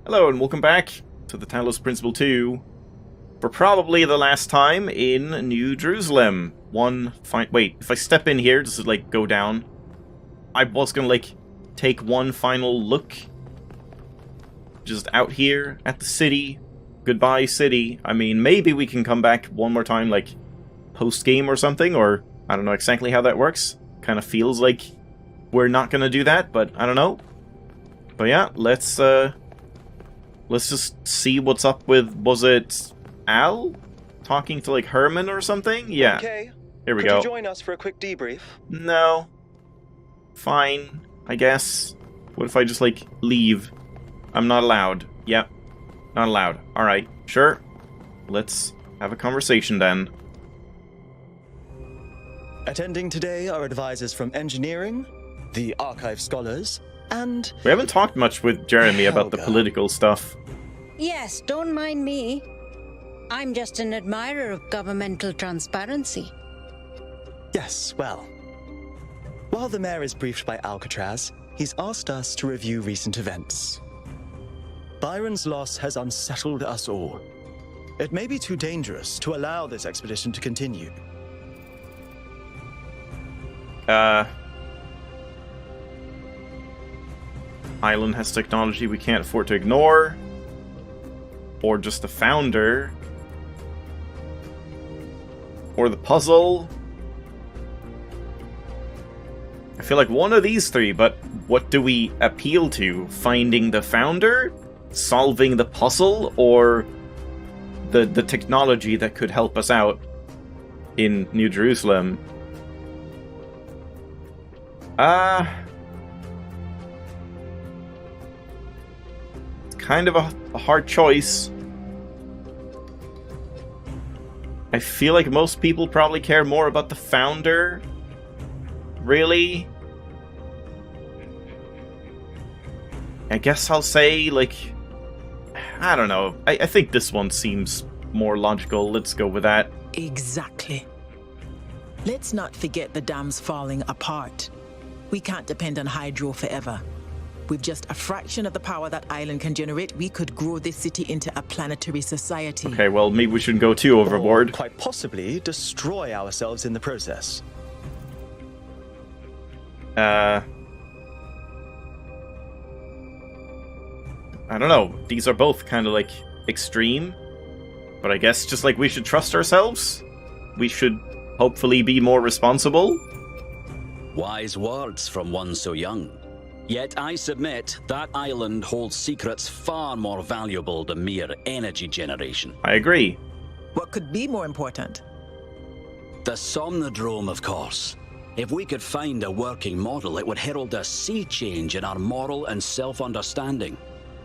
Hello and welcome back to the Talos Principle 2 for probably the last time in New Jerusalem. Wait, if I step in here, does it like go down? I was gonna like take one final look just out here at the city. Goodbye city. I mean, maybe we can come back one more time like post-game or something, or I don't know exactly how that works. Kind of feels like we're not gonna do that, but I don't know. But yeah, let's just see what's up with, was it Al? Talking to, like, Herman or something? Yeah. Okay. Here we go. Could you join us for a quick debrief? No. Fine, I guess. What if I just, like, leave? I'm not allowed. Yep. Not allowed. Alright, sure. Let's have a conversation then. Attending today are advisors from engineering, the archive scholars, and... We haven't talked much with Jeremy about the political stuff. Yes, don't mind me. I'm just an admirer of governmental transparency. Yes, well. While the mayor is briefed by Alcatraz, he's asked us to review recent events. Byron's loss has unsettled us all. It may be too dangerous to allow this expedition to continue. Island has technology we can't afford to ignore. Or just the founder. Or the puzzle. I feel like one of these three, but what do we appeal to? Finding the founder? Solving the puzzle? Or the technology that could help us out in New Jerusalem? Kind of a hard choice. I feel like most people probably care more about the founder. Really? I guess I'll say, like... I don't know. I think this one seems more logical. Let's go with that. Exactly. Let's not forget the dam's falling apart. We can't depend on hydro forever. With just a fraction of the power that island can generate, we could grow this city into a planetary society. Okay, well, maybe we shouldn't go too overboard. Or quite possibly destroy ourselves in the process. I don't know. These are both kind of, like, extreme. But I guess just, like, we should trust ourselves. We should hopefully be more responsible. Wise words from one so young. Yet I submit that island holds secrets far more valuable than mere energy generation. I agree. What could be more important? The Somnodrome, of course. If we could find a working model, it would herald a sea change in our moral and self-understanding.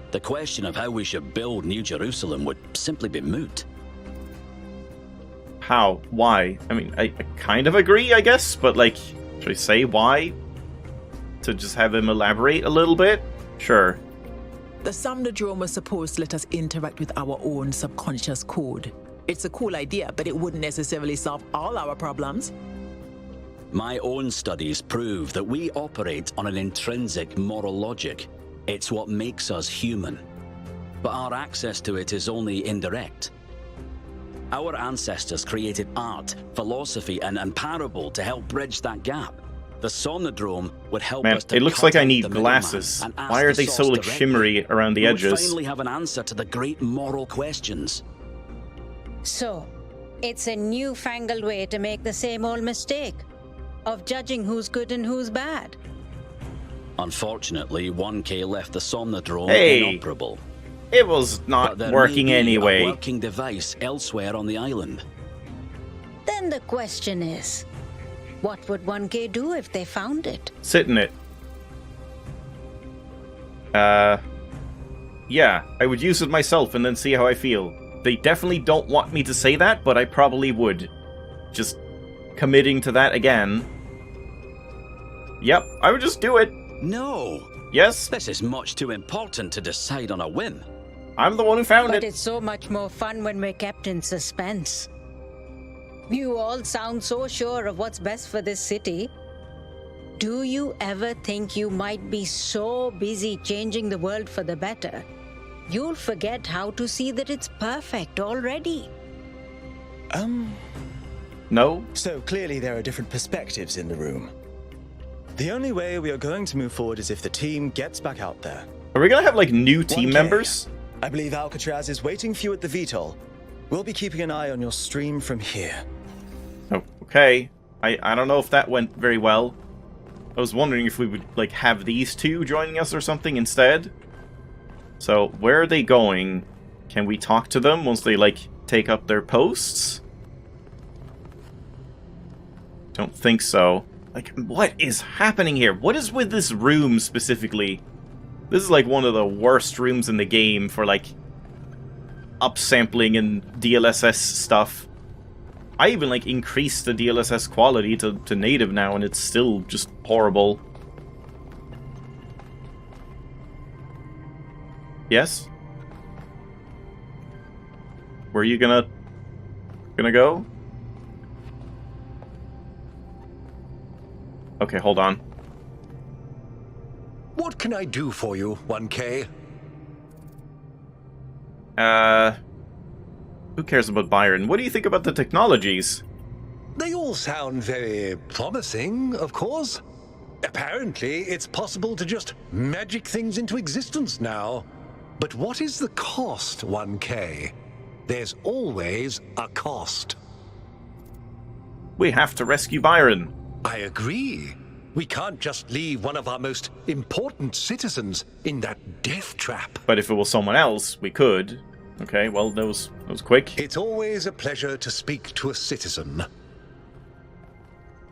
The question of how we should build New Jerusalem would simply be moot. How? Why? I mean, I kind of agree, I guess, but, like, should I say why? To just have him elaborate a little bit? Sure. The Somnodrome was supposed to let us interact with our own subconscious code. It's a cool idea, but it wouldn't necessarily solve all our problems. My own studies prove that we operate on an intrinsic moral logic. It's what makes us human. But our access to it is only indirect. Our ancestors created art, philosophy, and parable to help bridge that gap. The Somnodrome would help us to it looks cut like I out need the glasses. middleman and Why ask are the they so, source like, directly. shimmery around the We edges? would finally have an answer to the great moral questions. So, it's a newfangled way to make the same old mistake of judging who's good and who's bad. Unfortunately, 1K left the Somnodrome inoperable. It was not working But there may be anyway. a working device elsewhere on the island. Then the question is, what would 1K do if they found it? Sit in it. Yeah, I would use it myself and then see how I feel. They definitely don't want me to say that, but I probably would. Just committing to that again. Yep, I would just do it. No! Yes, This is much too important to decide on a whim. I'm the one who found But it. it's so much more fun when we're kept in suspense. You all sound so sure of what's best for this city. Do you ever think you might be so busy changing the world for the better you'll forget how to see that it's perfect already. No? So clearly there are different perspectives in the room. The only way we are going to move forward is if the team gets back out there. Are we gonna have, like, new team 1K. members? I believe Alcatraz is waiting for you at the VTOL. We'll be keeping an eye on your stream from here. Oh, okay. I don't know if that went very well. I was wondering if we would, like, have these two joining us or something instead. So, where are they going? Can we talk to them once they, like, take up their posts? Don't think so. Like, what is happening here? What is with this room specifically? This is, like, one of the worst rooms in the game for, like, upsampling and DLSS stuff. I even, like, increased the DLSS quality to native now, and it's still just horrible. Yes? Where are you gonna go? Okay, hold on. What can I do for you, 1K? Who cares about Byron? What do you think about the technologies? They all sound very promising, of course. Apparently, it's possible to just magic things into existence now. But what is the cost, 1K? There's always a cost. We have to rescue Byron. I agree. We can't just leave one of our most important citizens in that death trap. But if it was someone else, we could. Okay, well, that was quick. It's always a pleasure to speak to a citizen.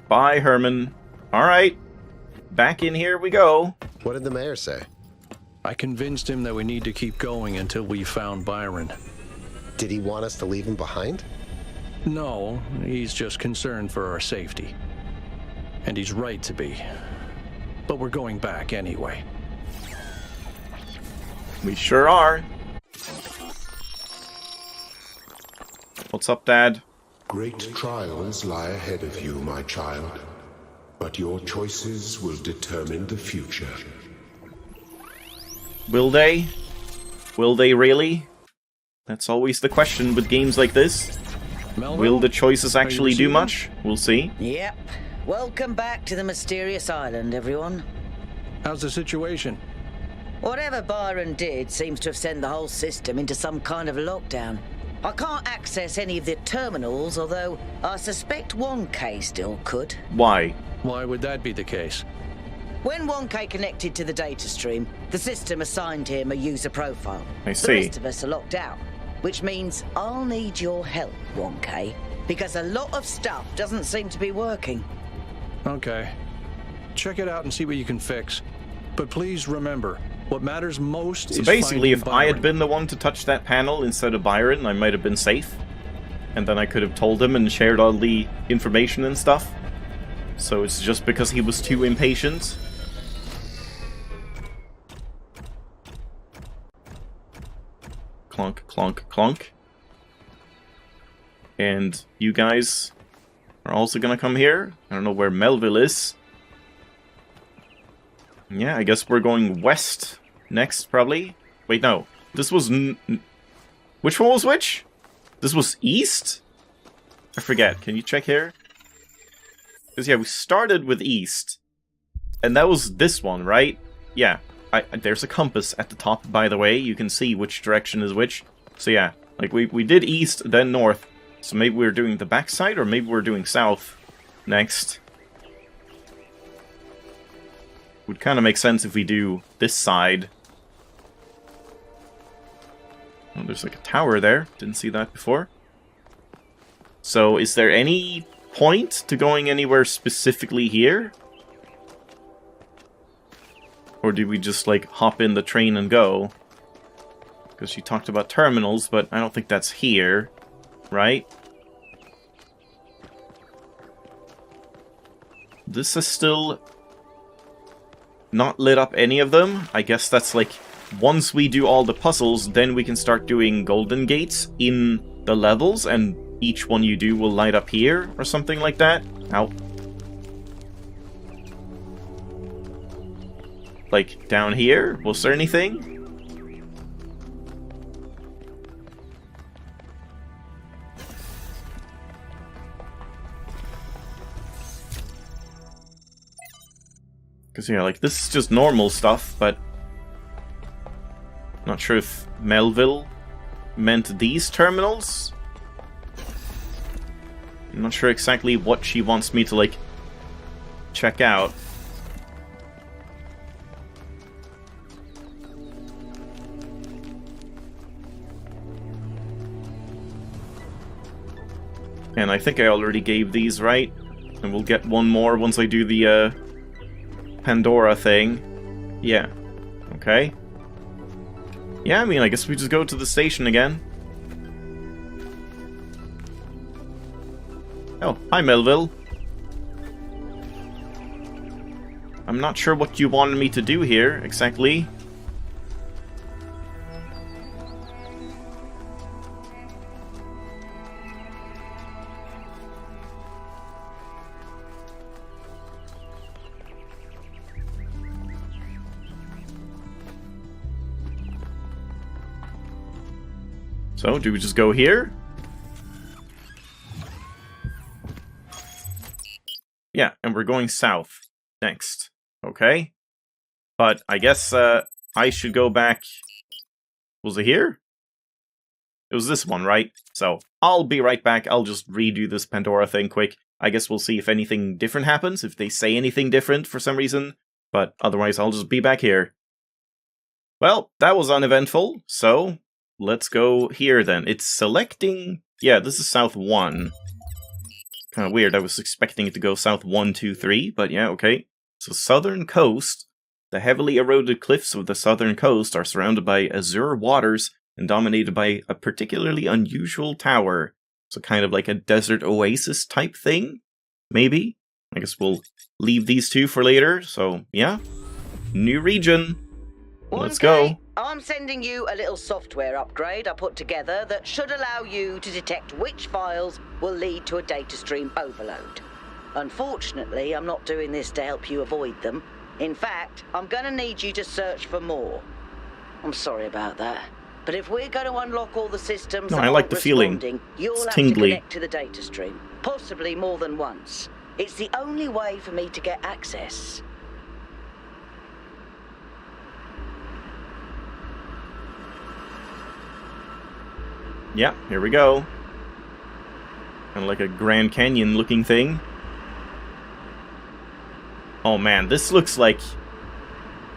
Bye, Herman. Alright. Back in here we go. What did the mayor say? I convinced him that we need to keep going until we found Byron. Did he want us to leave him behind? No, he's just concerned for our safety. And he's right to be. But we're going back anyway. We sure are. What's up, Dad? Great trials lie ahead of you, my child. But your choices will determine the future. Will they? Will they really? That's always the question with games like this. Melvin, Will the choices are you actually do receiving? much? We'll see. Yep. Welcome back to the mysterious island, everyone. How's the situation? Whatever Byron did seems to have sent the whole system into some kind of lockdown. I can't access any of the terminals, although I suspect 1K still could. Why? Why would that be the case? When 1K connected to the data stream, the system assigned him a user profile. I The see. rest of us are locked out, which means I'll need your help, 1K, because a lot of stuff doesn't seem to be working. Okay. Check it out and see what you can fix. But please remember, what matters most So is basically, finding if I had Byron. been the one to touch that panel instead of Byron, I might have been safe. And then I could have told him and shared all the information and stuff. So it's just because he was too impatient. Clunk, clunk, clunk. And you guys are also gonna come here. I don't know where Melville is. Yeah, I guess we're going west next, probably. Wait, no. This was... Which one was which? This was east? I forget. Can you check here? Because, yeah, we started with east. And that was this one, right? Yeah. There's a compass at the top, by the way. You can see which direction is which. So, yeah. Like, we did east, then north. So maybe we're doing the backside, or maybe we're doing south next. Would kind of make sense if we do this side. Oh, there's like a tower there. Didn't see that before. So, is there any point to going anywhere specifically here? Or do we just, like, hop in the train and go? Because you talked about terminals, but I don't think that's here. Right? This is still not lit up any of them. I guess that's like, once we do all the puzzles, then we can start doing golden gates in the levels, and each one you do will light up here, or something like that. Ow. Like, down here? Was there anything? Because, yeah, like, this is just normal stuff, but... Not sure if Melville meant these terminals? I'm not sure exactly what she wants me to, like, check out. And I think I already gave these, right? And we'll get one more once I do the, Pandora thing. Yeah. Okay. Yeah, I mean, I guess we just go to the station again. Oh, hi, Melville. I'm not sure what you wanted me to do here, exactly. So, do we just go here? Yeah, and we're going south next. Okay. But I guess I should go back... Was it here? It was this one, right? So, I'll be right back. I'll just redo this Pandora thing quick. I guess we'll see if anything different happens, if they say anything different for some reason. But otherwise, I'll just be back here. Well, that was uneventful, so... Let's go here then. It's selecting... Yeah, this is South 1. Kind of weird. I was expecting it to go South 1, 2, 3, but yeah, okay. So southern coast. The heavily eroded cliffs of the southern coast are surrounded by azure waters and dominated by a particularly unusual tower. So kind of like a desert oasis type thing? Maybe? I guess we'll leave these two for later. So, yeah. New region. Let's go. I'm sending you a little software upgrade I put together that should allow you to detect which files will lead to a data stream overload. Unfortunately, I'm not doing this to help you avoid them. In fact, I'm going to need you to search for more. I'm sorry about that. But if we're going to unlock all the systems I like the feeling. You'll it's have tingly. to connect to the data stream. Possibly more than once. It's the only way for me to get access. Yeah, here we go. Kind of like a Grand Canyon looking thing. Oh man, this looks like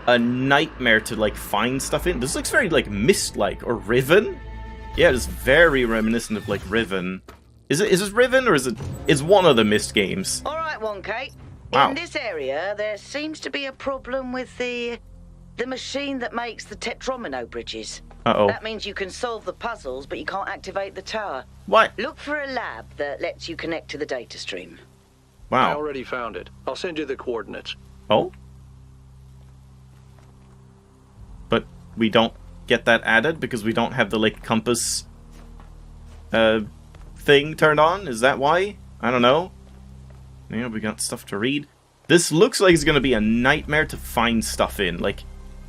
a nightmare to like find stuff in. This looks very like Myst-like or Riven. Yeah, it's very reminiscent of like Riven. Is this Riven or is one of the Myst games? Alright, 1K. Wow. In this area, there seems to be a problem with the machine that makes the Tetromino bridges. Uh-oh. That means you can solve the puzzles, but you can't activate the tower. What? Look for a lab that lets you connect to the data stream. I Wow. already found it. I'll send you the coordinates. Oh? But we don't get that added because we don't have the like compass thing turned on? Is that why? I don't know. Yeah, we got stuff to read. This looks like it's gonna be a nightmare to find stuff in, like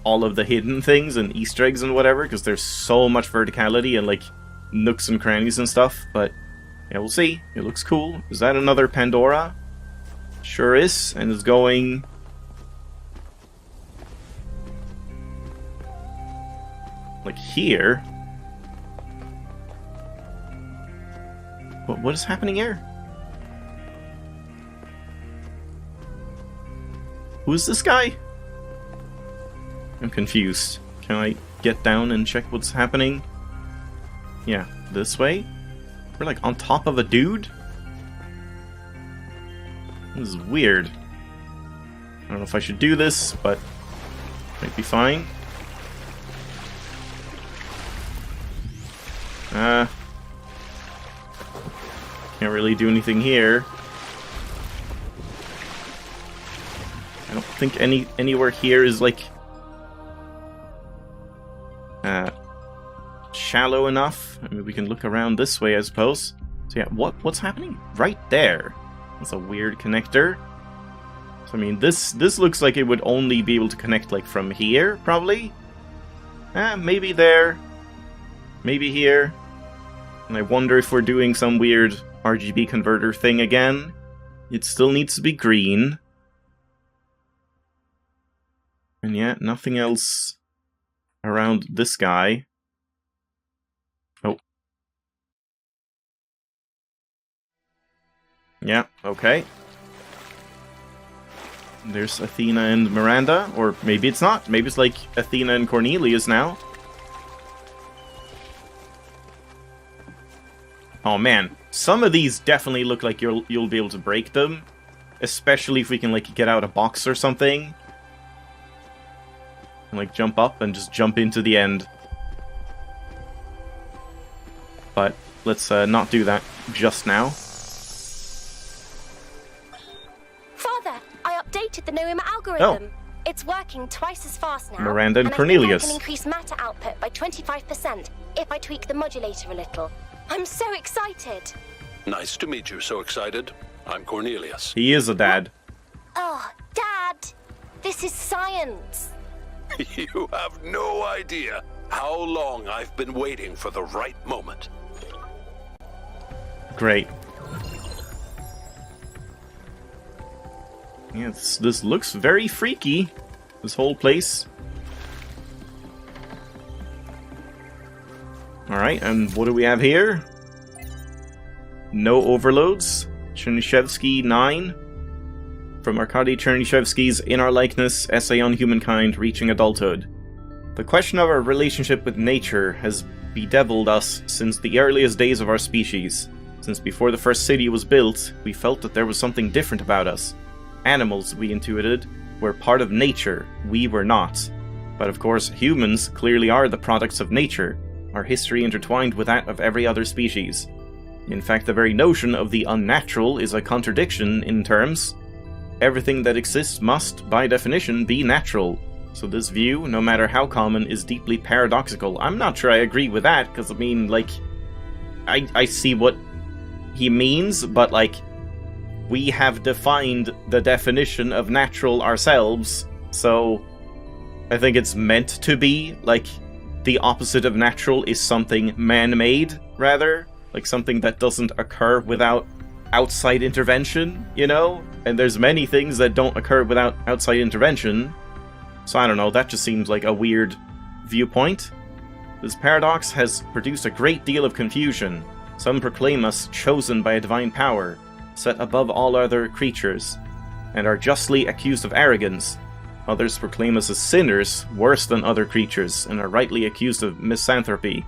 all of the hidden things and Easter eggs and whatever, because there's so much verticality and like nooks and crannies and stuff, but yeah, we'll see. It looks cool. Is that another Pandora? Sure is, and is going... like here? What is happening here? Who is this guy? I'm confused. Can I get down and check what's happening? Yeah, this way? We're like on top of a dude? This is weird. I don't know if I should do this, but might be fine. Can't really do anything here. I don't think anywhere here is like shallow enough. I mean, we can look around this way, I suppose. So yeah, what's happening right there? That's a weird connector. So I mean, this looks like it would only be able to connect like from here, probably. Maybe there, maybe here. And I wonder if we're doing some weird RGB converter thing again. It still needs to be green. And yet, nothing else around this guy. Oh. Yeah, okay. There's Athena and Miranda, or maybe it's not. Maybe it's like Athena and Cornelius now. Oh man, some of these definitely look like you'll be able to break them, especially if we can like get out a box or something. And like jump up and just jump into the end. But let's not do that just now. Father, I updated the Noema algorithm. It's working twice as fast now. Miranda and I Cornelius. think I can increase matter output by 25% if I tweak the modulator a little. I'm so excited. Nice to meet you. So excited. I'm Cornelius. He is a dad. Oh, Dad, this is science. You have no idea how long I've been waiting for the right moment. Great. Yes, this looks very freaky. This whole place. Alright, and what do we have here? No overloads. Chernyshevsky 9. From Arkady Chernyshevsky's In Our Likeness, Essay on Humankind Reaching Adulthood. The question of our relationship with nature has bedeviled us since the earliest days of our species. Since before the first city was built, we felt that there was something different about us. Animals, we intuited, were part of nature. We were not. But of course, humans clearly are the products of nature, our history intertwined with that of every other species. In fact, the very notion of the unnatural is a contradiction in terms. Everything that exists must, by definition, be natural. So this view, no matter how common, is deeply paradoxical. I'm not sure I agree with that, because, I mean, like, I see what he means, but, like, we have defined the definition of natural ourselves, so I think it's meant to be, like, the opposite of natural is something man-made, rather. Like, something that doesn't occur without outside intervention, you know? And there's many things that don't occur without outside intervention. So I don't know, that just seems like a weird viewpoint. This paradox has produced a great deal of confusion. Some proclaim us chosen by a divine power, set above all other creatures, and are justly accused of arrogance. Others proclaim us as sinners, worse than other creatures, and are rightly accused of misanthropy.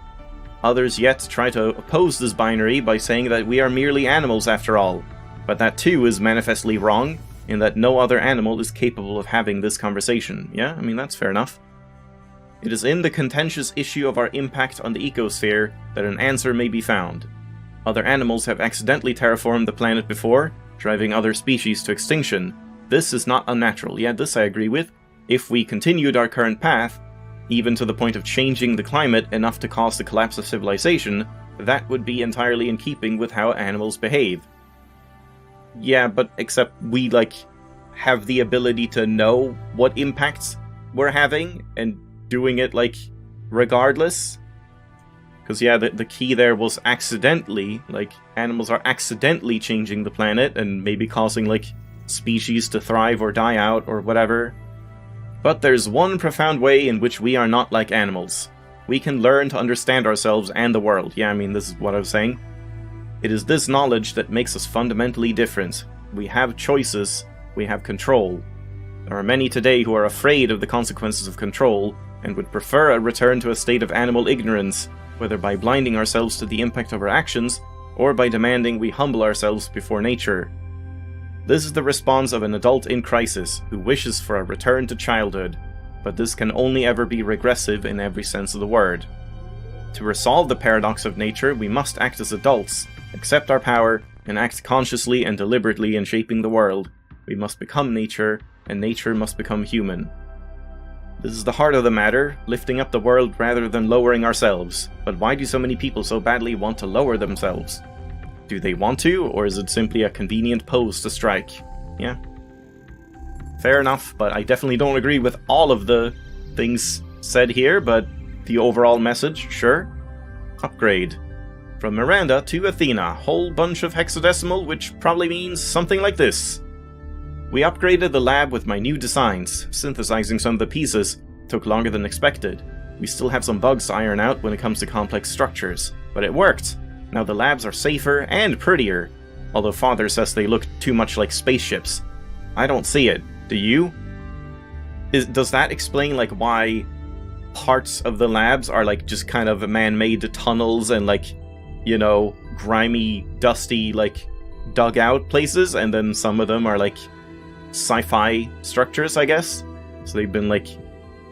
Others yet try to oppose this binary by saying that we are merely animals after all. But that too is manifestly wrong, in that no other animal is capable of having this conversation. Yeah, I mean, that's fair enough. It is in the contentious issue of our impact on the ecosphere that an answer may be found. Other animals have accidentally terraformed the planet before, driving other species to extinction. This is not unnatural. Yeah, this I agree with. If we continued our current path, even to the point of changing the climate enough to cause the collapse of civilization, that would be entirely in keeping with how animals behave. Yeah, but except we, like, have the ability to know what impacts we're having, and doing it, like, regardless. Because, yeah, the key there was accidentally, like, animals are accidentally changing the planet, and maybe causing, like, species to thrive or die out, or whatever. But there's one profound way in which we are not like animals. We can learn to understand ourselves and the world. Yeah, I mean, this is what I was saying. It is this knowledge that makes us fundamentally different. We have choices, we have control. There are many today who are afraid of the consequences of control, and would prefer a return to a state of animal ignorance, whether by blinding ourselves to the impact of our actions, or by demanding we humble ourselves before nature. This is the response of an adult in crisis, who wishes for a return to childhood, but this can only ever be regressive in every sense of the word. To resolve the paradox of nature, we must act as adults, accept our power, and act consciously and deliberately in shaping the world. We must become nature, and nature must become human. This is the heart of the matter, lifting up the world rather than lowering ourselves. But why do so many people so badly want to lower themselves? Do they want to, or is it simply a convenient pose to strike? Yeah. Fair enough, but I definitely don't agree with all of the things said here, but the overall message, sure. Upgrade. From Miranda to Athena, whole bunch of hexadecimal, which probably means something like this. We upgraded the lab with my new designs. Synthesizing some of the pieces took longer than expected. We still have some bugs to iron out when it comes to complex structures, but it worked. Now the labs are safer and prettier, although Father says they look too much like spaceships. I don't see it. Do you? Does that explain, like, why parts of the labs are, like, just kind of man-made tunnels and, like, you know, grimy, dusty, like, dugout places, and then some of them are, like, sci-fi structures, I guess? So they've been, like,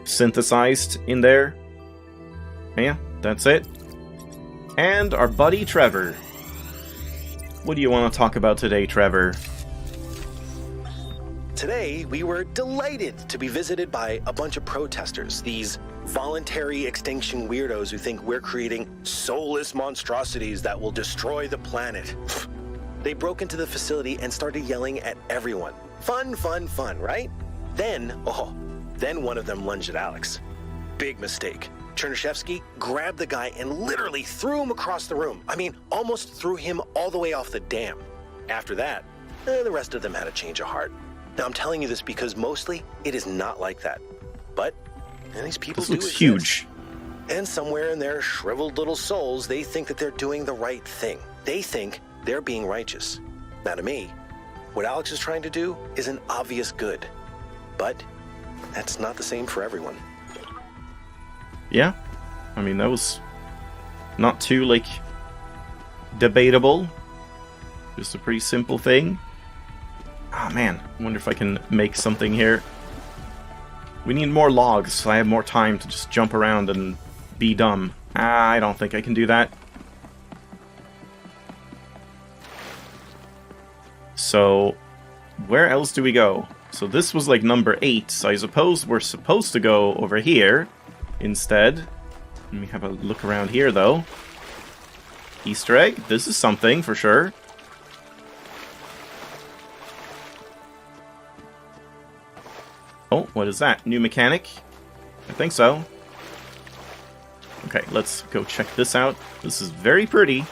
synthesized in there. Yeah, that's it. And our buddy Trevor. What do you want to talk about today, Trevor? Today, we were delighted to be visited by a bunch of protesters, these voluntary extinction weirdos who think we're creating soulless monstrosities that will destroy the planet. They broke into the facility and started yelling at everyone. Fun, fun, fun, right? Then one of them lunged at Alex. Big mistake. Chernyshevsky grabbed the guy and literally threw him across the room. I mean, almost threw him all the way off the dam. After that, the rest of them had a change of heart. Now, I'm telling you this because mostly it is not like that. But these people this do looks exist. huge. And somewhere in their shriveled little souls, they think that they're doing the right thing. They think they're being righteous. Now, to me, what Alex is trying to do is an obvious good. But that's not the same for everyone. Yeah. I mean, that was not too, like, debatable. Just a pretty simple thing. Ah, man. I wonder if I can make something here. We need more logs, so I have more time to just jump around and be dumb. I don't think I can do that. So, where else do we go? So this was like number 8, so I suppose we're supposed to go over here instead. Let me have a look around here, though. Easter egg? This is something, for sure. Oh, what is that? New mechanic? I think so. Okay, let's go check this out. This is very pretty.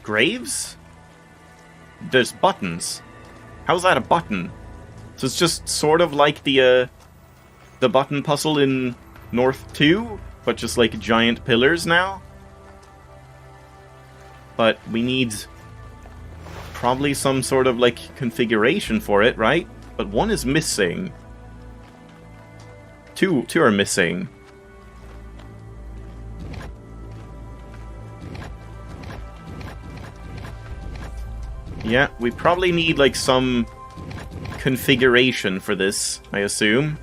Graves? There's buttons. How's that a button? So it's just sort of like the button puzzle in North 2, but just like giant pillars now? But we need probably some sort of, like, configuration for it, right? But one is missing. Two are missing. Yeah, we probably need, like, some configuration for this, I assume.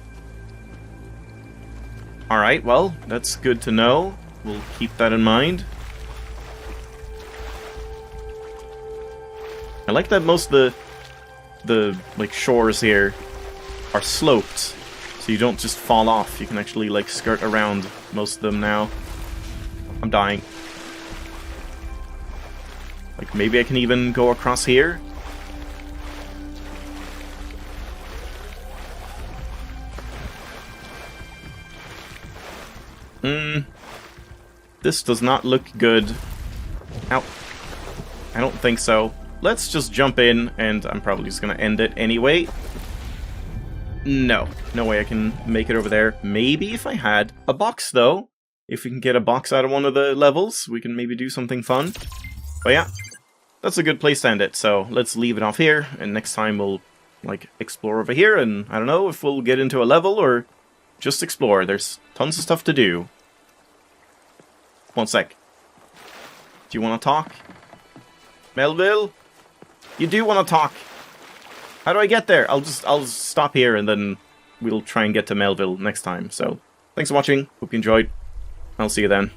Alright, well, that's good to know. We'll keep that in mind. I like that most of the like shores here are sloped, so you don't just fall off. You can actually like skirt around most of them now. I'm dying. Like maybe I can even go across here. This does not look good. Ow. I don't think so. Let's just jump in, and I'm probably just gonna end it anyway. No. No way I can make it over there. Maybe if I had a box, though. If we can get a box out of one of the levels, we can maybe do something fun. But yeah, that's a good place to end it, so let's leave it off here, and next time we'll, like, explore over here, and I don't know if we'll get into a level, or just explore. There's tons of stuff to do. One sec. Do you want to talk? Melville? You do want to talk. How do I get there? I'll stop here and then we'll try and get to Melville next time. So, thanks for watching. Hope you enjoyed. I'll see you then.